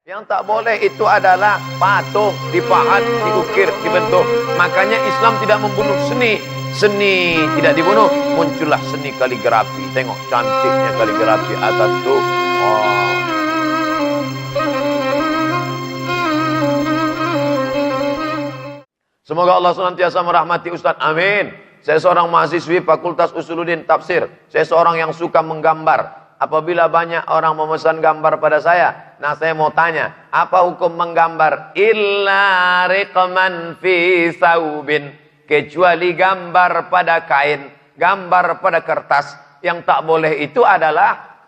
Yang tak boleh itu adalah patung, dipahat, diukir, dibentuk. Makanya Islam tidak membunuh seni. Seni tidak dibunuh, muncullah seni kaligrafi. Tengok cantiknya kaligrafi atas tuh. Wah. Semoga Allah senantiasa merahmati Ustadz. Amin. Saya seorang mahasiswi Fakultas Usuluddin Tafsir. Saya seorang yang suka menggambar. Apabila banyak orang memesan gambar pada saya, nah saya mau tanya, apa hukum menggambar? Illa riqman fi saubin, kecuali gambar pada kain, gambar pada kertas. Yang tak boleh itu adalah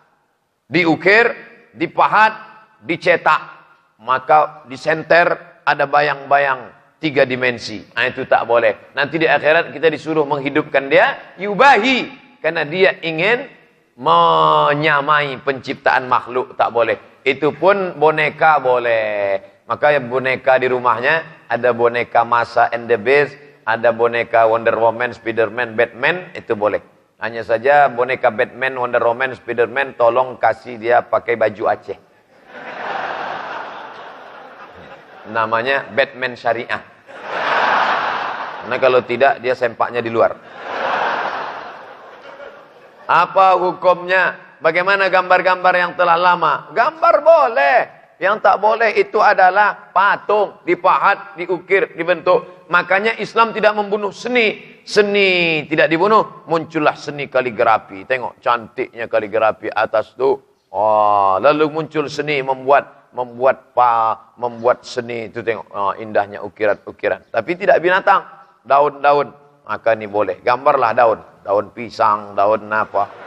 diukir, dipahat, dicetak. Maka disenter ada bayang-bayang 3 dimensi. Nah itu tak boleh. Nanti di akhirat kita disuruh menghidupkan dia, yubahi, karena dia ingin menyamai penciptaan makhluk, tak boleh. Itu pun boneka boleh. Maka boneka di rumahnya ada boneka Masa and the Beast, ada boneka Wonder Woman, Spiderman, Batman, itu boleh. Hanya saja boneka Batman, Wonder Woman, Spiderman tolong kasih dia pakai baju Aceh. Namanya Batman Syariah. Karena kalau tidak dia sempaknya di luar. Apa hukumnya? Bagaimana gambar-gambar yang telah lama? Gambar boleh. Yang tak boleh itu adalah patung, dipahat, diukir, dibentuk. Makanya Islam tidak membunuh seni. Seni tidak dibunuh, muncullah seni kaligrafi. Tengok cantiknya kaligrafi atas tu. Oh, lalu muncul seni membuat seni itu, tengok indahnya ukiran-ukiran. Tapi tidak binatang, daun-daun. Maka ini boleh. Gambarlah daun pisang, daun apa.